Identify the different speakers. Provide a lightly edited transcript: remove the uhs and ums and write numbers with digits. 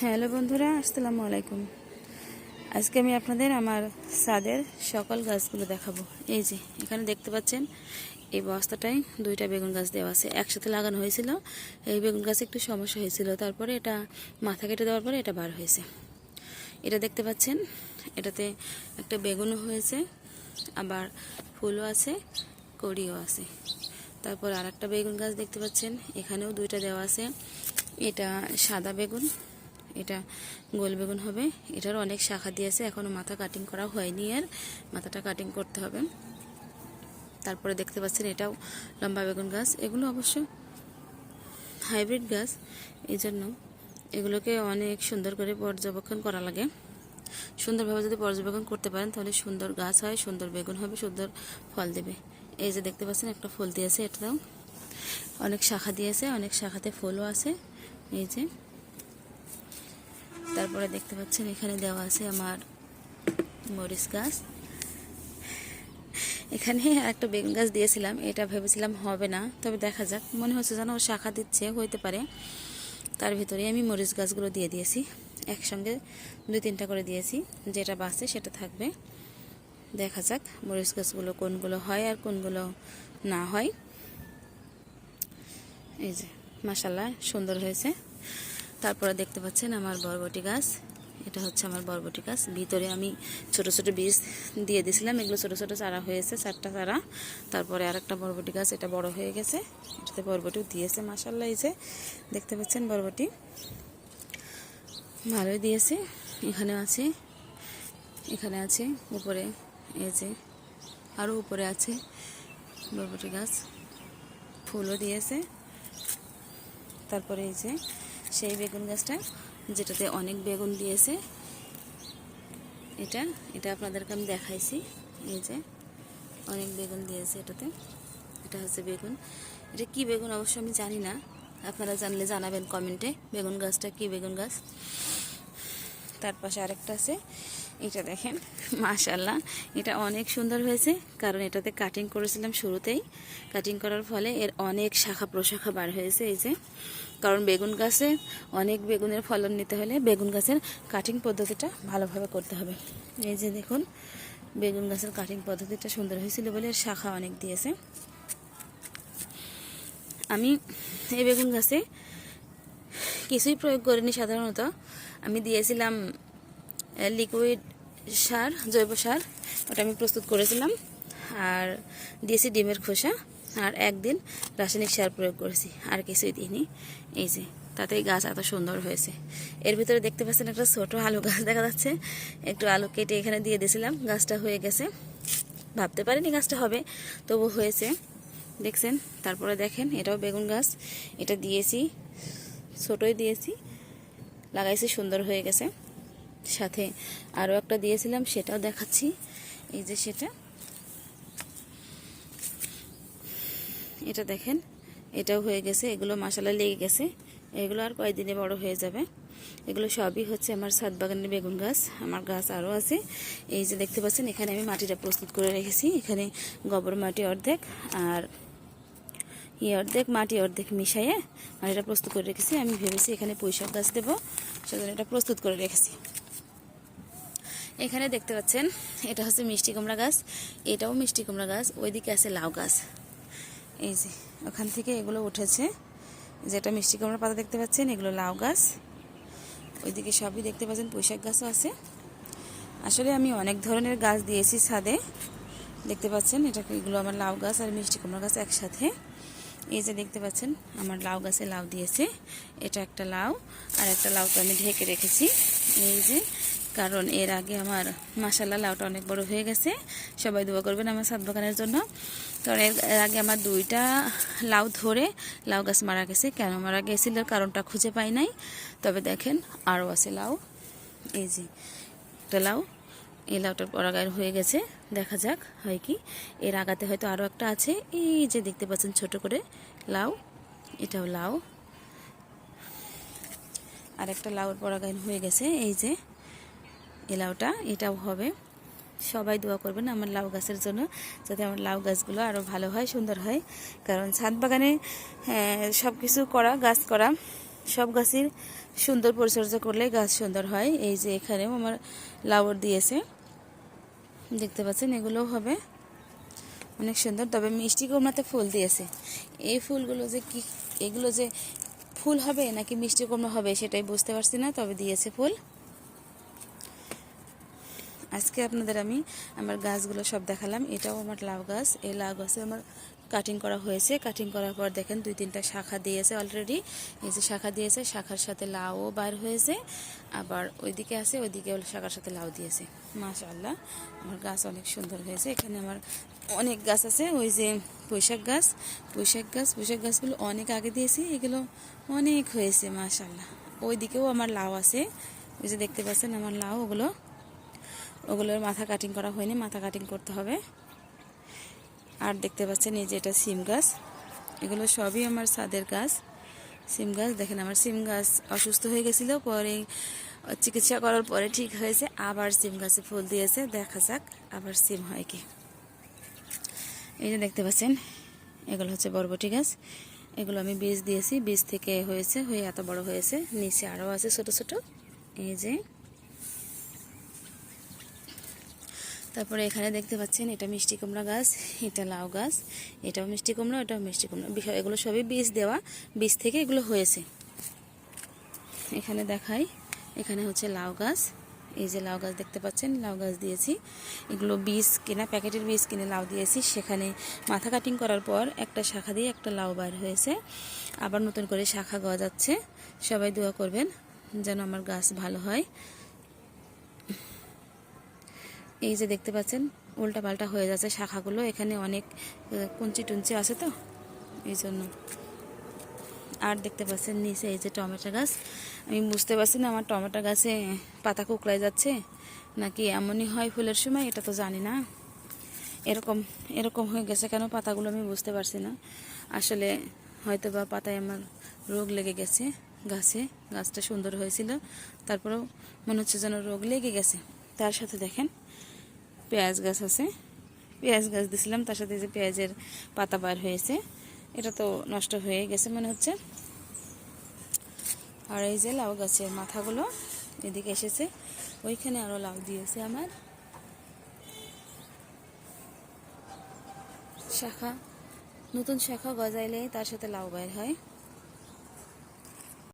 Speaker 1: Hello বন্ধুরা, আসসালামু আলাইকুম। আজকে আমি আপনাদের আমার ছাদের সকল গাছগুলো দেখাবো। এই যে এখানে দেখতে পাচ্ছেন, এই বস্তাটায় দুইটা বেগুন গাছ দেওয়া আছে, একসাথে লাগানো হয়েছিল। এই বেগুন গাছে একটু সমস্যা হয়েছিল, তারপরে এটা মাথা কেটে দেওয়ার পরে এটা বার হয়েছে। এটা দেখতে পাচ্ছেন, এটাতে একটা বেগুনও হয়েছে, আবার ফুলও আছে, কড়িও আছে। তারপর আর একটা বেগুন গাছ দেখতে পাচ্ছেন, এখানেও দুইটা দেওয়া আছে। এটা সাদা বেগুন, এটা গোল বেগুন হবে। এটার অনেক শাখা দিয়েছে, এখনও মাথা কাটিং করা হয়নি, আর মাথাটা কাটিং করতে হবে। তারপরে দেখতে পাচ্ছেন এটাও লম্বা বেগুন গাছ। এগুলো অবশ্য হাইব্রিড গাছ, এই জন্য এগুলোকে অনেক সুন্দর করে পর্যবেক্ষণ করা লাগে। সুন্দরভাবে যদি পর্যবেক্ষণ করতে পারেন তাহলে সুন্দর গাছ হয়, সুন্দর বেগুন হবে, সুন্দর ফল দেবে। এই যে দেখতে পাচ্ছেন একটা ফুল দিয়েছে, এটাও অনেক শাখা দিয়েছে, অনেক শাখাতে ফুলও আছে। এই যে তারপরে দেখতে পাচ্ছেন এখানে দেওয়া আছে আমার মরিচ গাছ। এখানে একটা বেগুন গাছ দিয়েছিলাম, এটা ভেবেছিলাম হবে না, তবে দেখা যাক, মনে হচ্ছে যেন ও শাখা দিচ্ছে, হইতে পারে। তার ভিতরে আমি মরিচ গাছগুলো দিয়ে দিয়েছি, একসঙ্গে 2-3টা করে দিয়েছি, যেটা বাঁচে সেটা থাকবে। দেখা যাক মরিচ গাছগুলো কোনগুলো হয় আর কোনগুলো না হয়। এই যে মাশাআল্লাহ সুন্দর হয়েছে। তারপরে দেখতে পাচ্ছেন আমার বরবটি গাছ। এটা হচ্ছে আমার বরবটি গাছ। ভিতরে আমি ছোট ছোট বীজ দিয়ে দিয়েছিলাম, এগুলো ছোট ছোট চারা হয়েছে, 4টা চারা। তারপরে আরেকটা বরবটি গাছ, এটা বড় হয়ে গেছে, এটাতে বরবটিও দিয়েছে মাশাআল্লাহ। এই যে দেখতে পাচ্ছেন বরবটি ভালোই দিয়েছে। এখানে আছে, এখানে আছে উপরে, এই যে আরও উপরে আছে বরবটি গাছ, ফুলও দিয়েছে। তারপরে এই যে সেই বেগুন গাছটা যেটাতে অনেক বেগুন দিয়েছে, এটা এটা আপনাদেরকে আমি দেখাইছি। এই যে অনেক বেগুন দিয়েছে এটাতে, এটা হচ্ছে বেগুন। এটা কি বেগুন অবশ্য আমি জানি না, আপনারা জানলে জানাবেন কমেন্টে বেগুন গাছটা কি বেগুন গাছ। তার পাশে আরেকটা আছে, এটা দেখেন মাশাআল্লাহ, এটা অনেক সুন্দর হয়েছে, কারণ এটাতে কাটিং করেছিলাম শুরুতেই। কাটিং করার ফলে এর অনেক শাখা প্রশাখা বার হয়েছে। এই যে, কারণ বেগুন গাছে অনেক বেগুনের ফলন নিতে হলে বেগুন গাছের কাটিং পদ্ধতিটা ভালোভাবে করতে হবে। এই যে দেখুন, বেগুন গাছের কাটিং পদ্ধতিটা সুন্দর হয়েছিল বলে এর শাখা অনেক দিয়েছে। আমি এই বেগুন গাছে কিছুই প্রয়োগ করিনি, সাধারণত আমি দিয়েছিলাম লিকুইড সার, জৈব সার, ওটা আমি প্রস্তুত করেছিলাম, আর দিয়েছি ডিমের খোসা, আর একদিন রাসায়নিক সার প্রয়োগ করেছি, আর কিছুই দিইনি। এই যে তাতেই গাছ এত সুন্দর হয়েছে। এর ভিতরে দেখতে পাচ্ছেন একটা ছোট আলু গাছ দেখা যাচ্ছে, একটু আলু কেটে এখানে দিয়ে দিয়েছিলাম, গাছটা হয়ে গেছে। ভাবতে পারিনি গাছটা হবে, তবু হয়েছে, দেখছেন। তারপরে দেখেন এটাও বেগুন গাছ, এটা দিয়েছি, ছোটোই দিয়েছি, লাগাইছি, সুন্দর হয়ে গেছে। সাথে আরও একটা দিয়েছিলাম, সেটাও দেখাচ্ছি। এই যে সেটা, এটা দেখেন, এটাও হয়ে গেছে। এগুলো মাশাআল্লাহ লেগে গেছে, এগুলো আর কয়েকদিনে বড় হয়ে যাবে। এগুলো সবই হচ্ছে আমার ছাদ বাগানের বেগুন গাছ। আমার গাছ আরও আছে। এই যে দেখতে পাচ্ছেন, এখানে আমি মাটিটা প্রস্তুত করে রেখেছি। এখানে গোবর মাটি অর্ধেক আর অর্ধেক, মাটি অর্ধেক মিশিয়ে মাটিটা প্রস্তুত করে রেখেছি। আমি ভেবেছি এখানে পুঁইশাক গাছ দেবো, সেজন্য এটা প্রস্তুত করে রেখেছি। এখানে দেখতে পাচ্ছেন এটা হচ্ছে মিষ্টি কুমড়া গাছ, এটাও মিষ্টি কুমড়া গাছ। ওইদিকে আছে লাউ গাছ, এই যে ওখান থেকে এগুলো উঠেছে। যেটা মিষ্টি কুমড়ার পাতা দেখতে পাচ্ছেন, এগুলো লাউ গাছ। ওইদিকে সবই দেখতে পাচ্ছেন, পুঁইশাক গাছও আছে। আসলে আমি অনেক ধরনের গাছ দিয়েছি ছাদে, দেখতে পাচ্ছেন। এগুলো আমার লাউ গাছ আর মিষ্টি কুমড়া গাছ একসাথে। এই যে দেখতে পাচ্ছেন আমার লাউ গাছে লাউ দিয়েছে, এটা একটা লাউ, আর একটা লাউ তো আমি ঢেকে রেখেছি। এই যে, কারণ এর আগে আমার মাশাআল্লাহ লাউটা অনেক বড় হয়ে গেছে। সবাই দোয়া করবেন আমার ছাদ বাগানের জন্য, কারণ এর আগে আমার 2টা লাউ ধরে লাউ গাছ মারা গেছে। কেন মারা গেছিল কারণটা খুঁজে পাই নাই, তবে দেখেন আরও আছে লাউ। এই যে একটা লাউ, এই লাউটার পরাগায়ন হয়ে গেছে, দেখা যাক হয় কি। এর আগাতে হয়তো আরও একটা আছে। এই যে দেখতে পাচ্ছেন ছোট করে লাউ, এটাও লাউ, আর একটা লাউর পরাগায়ন হয়ে গেছে। এই যে এই লাউটা, এটাও হবে। সবাই দোয়া করবেন আমার লাউ গাছের জন্য, যাতে আমার লাউ গাছগুলো আরও ভালো হয়, সুন্দর হয়। কারণ ছাদ বাগানে সব কিছু করা, গাছ করা সব গাছের সুন্দর পরিচর্যা করলে গাছ সুন্দর হয়। এই যে এখানেও আমার লাউর দিয়েছে, দেখতে পাচ্ছেন, এগুলোও হবে অনেক সুন্দর। তবে মিষ্টি কুমড়াতে ফুল দিয়েছে। এই ফুলগুলো যে কি, এগুলো যে ফুল হবে নাকি মিষ্টি কুমড়া হবে সেটাই বুঝতে পারছি না, তবে দিয়েছে ফুল। আজকে আপনাদের আমি আমার গাছগুলো সব দেখালাম। এটাও আমার লাউ গাছ। এই লাউ গাছে আমার কাটিং করা হয়েছে। কাটিং করার পর দেখেন 2-3টা শাখা দিয়েছে অলরেডি। এই যে শাখা দিয়েছে, শাখার সাথে লাউও বার হয়েছে। আবার ওইদিকে আছে, ওইদিকে শাখার সাথে লাউ দিয়েছে। মাশাআল্লাহ, আমার গাছ অনেক সুন্দর হয়েছে। এখানে আমার অনেক গাছ আছে। ওই যে পুঁইশাক গাছ, পুঁইশাক গাছগুলো অনেক আগে দিয়েছি, এগুলো অনেক হয়েছে মাশাআল্লাহ। ওইদিকেও আমার লাউ আছে, ওই যে দেখতে পাচ্ছেন আমার লাউ। ওগুলোর মাথা কাটিং করা হয়নি, মাথা কাটিং করতে হবে। আর দেখতে পাচ্ছেন এই যে এটা সিম গাছ। এগুলো সবই আমার ছাদের গাছ, সিম গাছ। দেখেন আমার সিম গাছ অসুস্থ হয়ে গেছিলো, পরে চিকিৎসা করার পরে ঠিক হয়েছে। আবার সিম গাছে ফুল দিয়েছে, দেখা যাক আবার সিম হয় কি। এই যে দেখতে পাচ্ছেন এগুলো হচ্ছে বরবটি গাছ। এগুলো আমি বীজ দিয়েছি, বীজ থেকে হয়েছে, হয়ে এত বড় হয়েছে। নিচে আরও আছে ছোট ছোট, এই যে। তারপরে এখানে দেখতে পাচ্ছেন এটা মিষ্টি কুমড়া গাছ, এটা লাউ গাছ, এটাও মিষ্টি কুমড়া, এটাও মিষ্টি কুমড়া। এগুলো সবই বীজ দেওয়া, বীজ থেকে এগুলো হয়েছে। এখানে দেখাই, এখানে হচ্ছে লাউ গাছ। এই যে লাউ গাছ দেখতে পাচ্ছেন, লাউ গাছ দিয়েছি। এগুলো বীজ কিনা, প্যাকেটের বীজ কিনে লাউ দিয়েছি। সেখানে মাথা কাটিং করার পর একটা শাখা দিয়ে একটা লাউ বার হয়েছে। আবার নতুন করে শাখা গজাচ্ছে। সবাই দোয়া করবেন যেন আমার গাছ ভালো হয়। এই যে দেখতে পাচ্ছেন উল্টা পাল্টা হয়ে যাচ্ছে শাখাগুলো, এখানে অনেক কুঞ্চি টুঞ্চি আছে তো এই জন্য। আর দেখতে পাচ্ছেন নিচে এই যে টমেটো গাছ। আমি বুঝতে পারছি না আমার টমেটো গাছে পাতা কুকড়ায় যাচ্ছে নাকি এমনই হয় ফুলের সময়, এটা তো জানি না। এরকম হয়ে গেছে কেন পাতাগুলো আমি বুঝতে পারছি না। আসলে হয়তো বা পাতায় আমার রোগ লেগে গেছে গাছে। গাছটা সুন্দর হয়েছিল, তারপরেও মনে হচ্ছে যেন রোগ লেগে গেছে। তার সাথে দেখেন পেঁয়াজ গাছ আছে, পেঁয়াজ গাছ দিয়েছিলাম, তার সাথে যে পেঁয়াজের পাতা বার হয়েছে, এটা তো নষ্ট হয়ে গেছে মনে হচ্ছে। আর এই যে লাউ গাছের মাথাগুলো এদিকে এসেছে, ওইখানে আরও লাউ দিয়েছে আমার। শাখা, নতুন শাখা গজাইলে তার সাথে লাউ বের হয়।